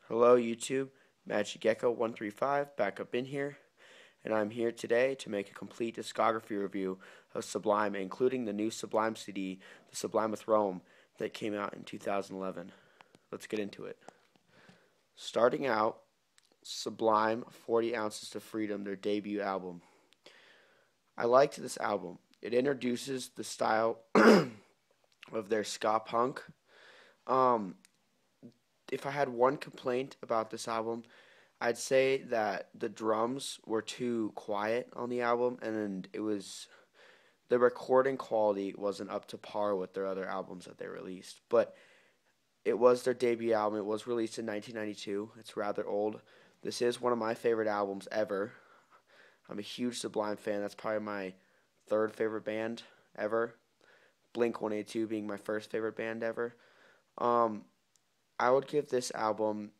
Hello YouTube, Magic Gecko 135 back up in here, and I'm here today to make a complete discography review of Sublime, including the new Sublime CD, the Sublime with Rome, that came out in 2011. Let's get into it. Starting out, Sublime 40 Ounces to Freedom, their debut album. I liked this album. It introduces the style of their ska punk. Um, if I had one complaint about this album, I'd say that the drums were too quiet on the album, and the recording quality wasn't up to par with their other albums that they released. But it was their debut album. It was released in 1992. It's rather old. This is one of my favorite albums ever. I'm a huge Sublime fan. That's probably my third favorite band ever. Blink 182 being my first favorite band ever. Um, I would give this album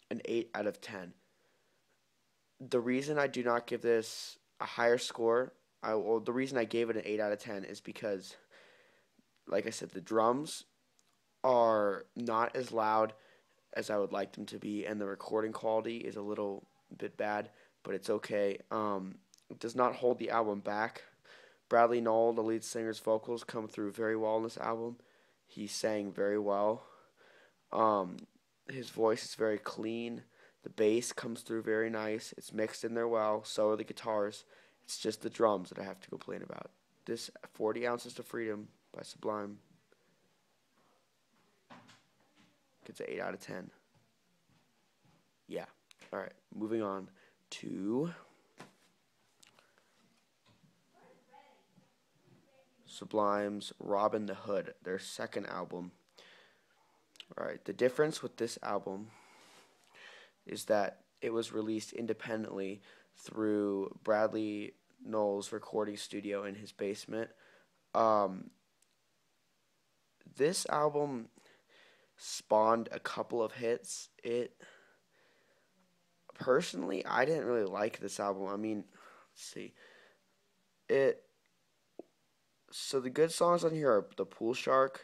an 8 out of 10. The reason I do not give this a higher score, the reason I gave it an 8 out of 10 is because, like I said, the drums are not as loud as I would like them to be, and the recording quality is a little bit bad, but it's okay. It does not hold the album back. Bradley Knoll, the lead singer's vocals come through very well in this album. He sang very well. Um, his voice is very clean. The bass comes through very nice. It's mixed in there well. So are the guitars. It's just the drums that I have to complain about. This 40 Ounces to Freedom by Sublime gets an 8 out of 10. Yeah. All right. Moving on to Sublime's Robin the Hood, their second album. All right. The difference with this album is that it was released independently through Bradley Knoll's recording studio in his basement. Um, this album spawned a couple of hits. Personally, I didn't really like this album. I mean, let's see. It So the good songs on here are The Pool Shark,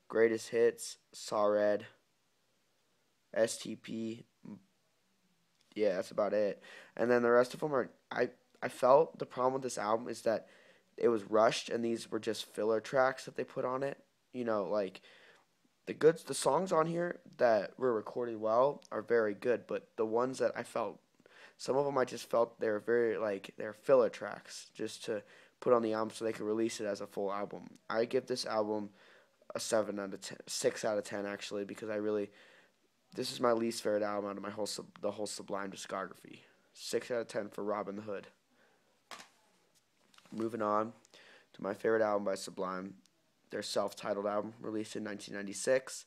Greatest Hits, Saw Red, STP. Yeah, that's about it. And then the rest of them are I felt the problem with this album is that it was rushed and these were just filler tracks that they put on it. Like the songs on here that were recorded well are very good, but the ones that I felt some of them I just felt they were very they're filler tracks just to put on the album so they could release it as a full album. I give this album a 7 out of 10, 6 out of 10 actually, because this is my least favorite album out of the whole Sublime discography. 6 out of 10 for Robin the Hood. Moving on to my favorite album by Sublime, their self-titled album, released in 1996.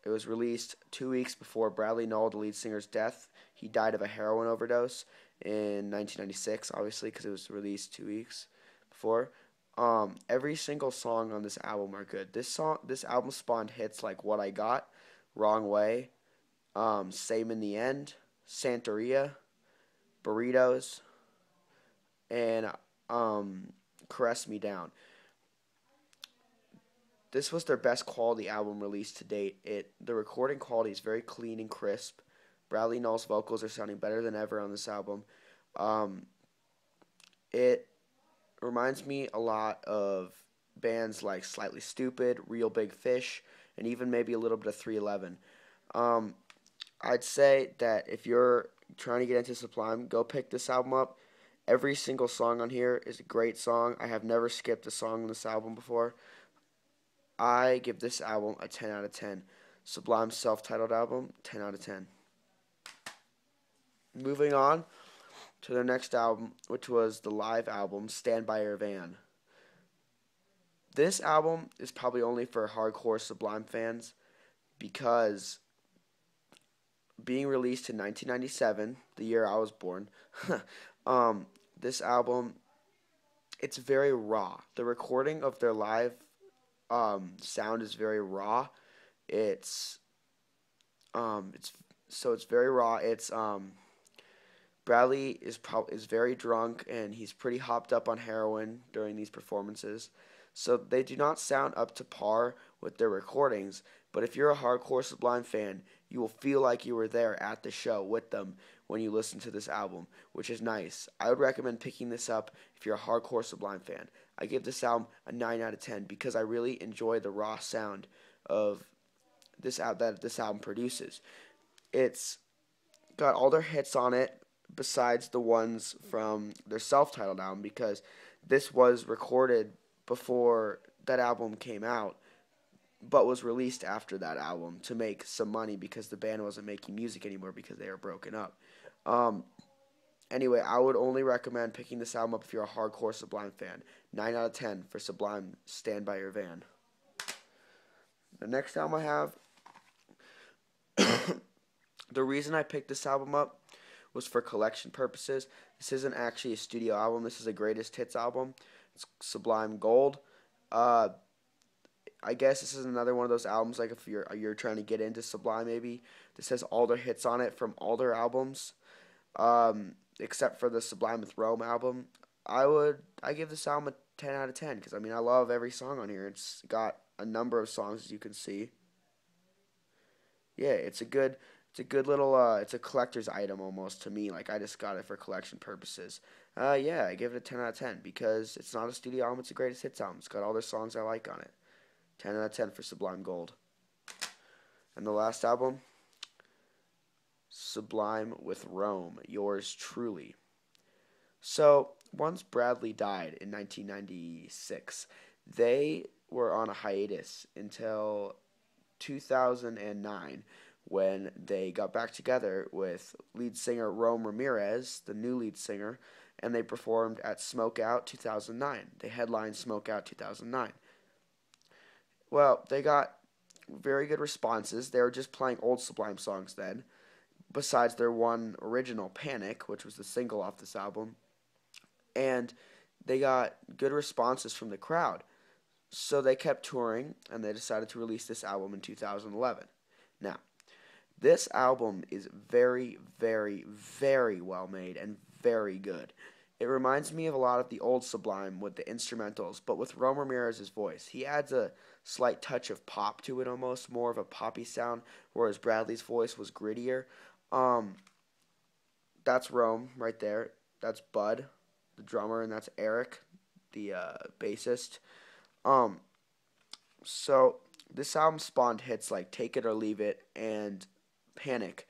It was released 2 weeks before Bradley Knoll, the lead singer's death. He died of a heroin overdose in 1996, obviously, because it was released 2 weeks before. Every single song on this album are good. This album spawned hits like What I Got, Wrong Way, Same in the End, Santeria, Burritos, and Caress Me Down. This was their best quality album released to date. The recording quality is very clean and crisp. Bradley Knoll's vocals are sounding better than ever on this album. It reminds me a lot of bands like Slightly Stupid, Real Big Fish, and even maybe a little bit of 311. I'd say that if you're trying to get into Sublime, go pick this album up. Every single song on here is a great song. I have never skipped a song on this album before. I give this album a 10 out of 10. Sublime's self-titled album, 10 out of 10. Moving on to their next album, which was the live album, Stand By Your Van. This album is probably only for hardcore Sublime fans because being released in 1997, the year I was born, this album, it's very raw. The recording of their live sound is very raw. It's very raw. Bradley is very drunk and he's pretty hopped up on heroin during these performances. So they do not sound up to par with their recordings, But if you're a hardcore Sublime fan, you will feel like you were there at the show with them when you listen to this album, which is nice. I would recommend picking this up if you're a hardcore Sublime fan. I give this album a 9 out of 10 because I really enjoy the raw sound of that this album produces. It's got all their hits on it besides the ones from their self-titled album, because this was recorded before that album came out but was released after that album to make some money because the band wasn't making music anymore because they were broken up. Um, anyway, I would only recommend picking this album up if you're a hardcore Sublime fan. 9 out of 10 for Sublime, Stand By Your Van. The next album I have, the reason I picked this album up was for collection purposes. This isn't actually a studio album. This is a greatest hits album. It's Sublime Gold. I guess this is another one of those albums, like if you're trying to get into Sublime, maybe this has all their hits on it from all their albums, except for the Sublime with Rome album. I give this album a 10 out of 10 because I mean I love every song on here. It's got a number of songs, as you can see. Yeah, it's a good little it's a collector's item almost to me. Like I just got it for collection purposes. Yeah, I give it a 10 out of 10 because it's not a studio album. It's a greatest hits album. It's got all their songs I like on it. 10 out of 10 for Sublime Gold. And the last album, Sublime with Rome, Yours Truly. So, once Bradley died in 1996, they were on a hiatus until 2009 when they got back together with lead singer Rome Ramirez, the new lead singer, and they performed at Smoke Out 2009. They headlined Smoke Out 2009. Well, they got very good responses. They were just playing old Sublime songs then, besides their one original, Panic, which was the single off this album. And they got good responses from the crowd. So they kept touring, and they decided to release this album in 2011. Now, this album is very, very, very well made and very good. It reminds me of a lot of the old Sublime with the instrumentals, but with Rome Ramirez's voice. He adds a slight touch of pop to it almost, more of a poppy sound, whereas Bradley's voice was grittier. That's Rome right there. That's Bud, the drummer, and that's Eric, the bassist. So this album spawned hits like Take It or Leave It and Panic.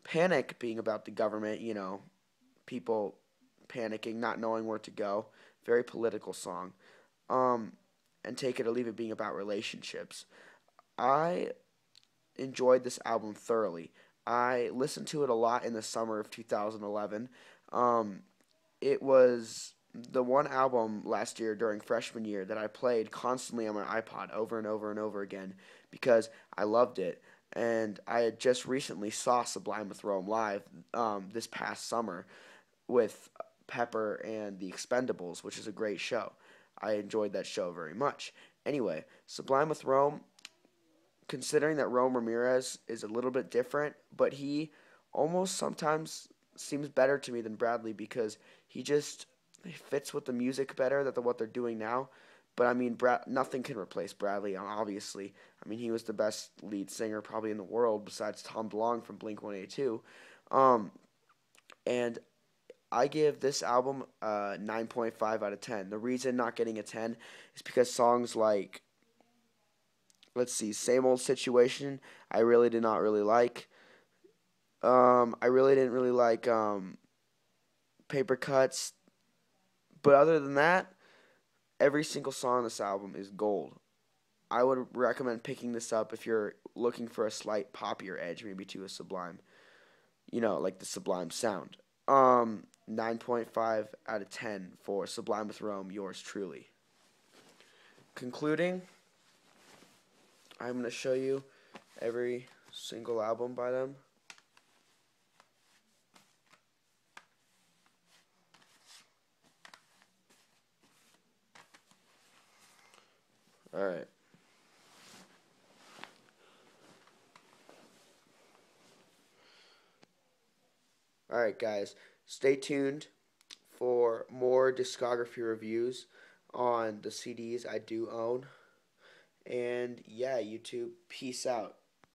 Panic being about the government, people panicking, not knowing where to go. Very political song. And Take It or Leave It being about relationships. I enjoyed this album thoroughly. I listened to it a lot in the summer of 2011. It was the one album last year during freshman year that I played constantly on my iPod over and over and over again because I loved it. And I had just recently saw Sublime with Rome live this past summer with Pepper and the Expendables, which is a great show. I enjoyed that show very much. Anyway, Sublime with Rome, considering that Rome Ramirez is a little bit different, but he almost sometimes seems better to me than Bradley because he fits with the music better than what they're doing now. But I mean, nothing can replace Bradley, obviously. I mean, he was the best lead singer probably in the world besides Tom DeLonge from Blink-182. And I give this album a 9.5 out of 10. The reason not getting a 10 is because songs like, let's see, Same Old Situation, I really did not really like. I really didn't really like Paper Cuts. But other than that, every single song on this album is gold. I would recommend picking this up if you're looking for a slight poppier edge, maybe to a Sublime, like the Sublime sound. 9.5 out of 10 for Sublime with Rome, Yours Truly. Concluding, I'm going to show you every single album by them. Alright. Alright, guys. Stay tuned for more discography reviews on the CDs I do own. And yeah, YouTube, peace out.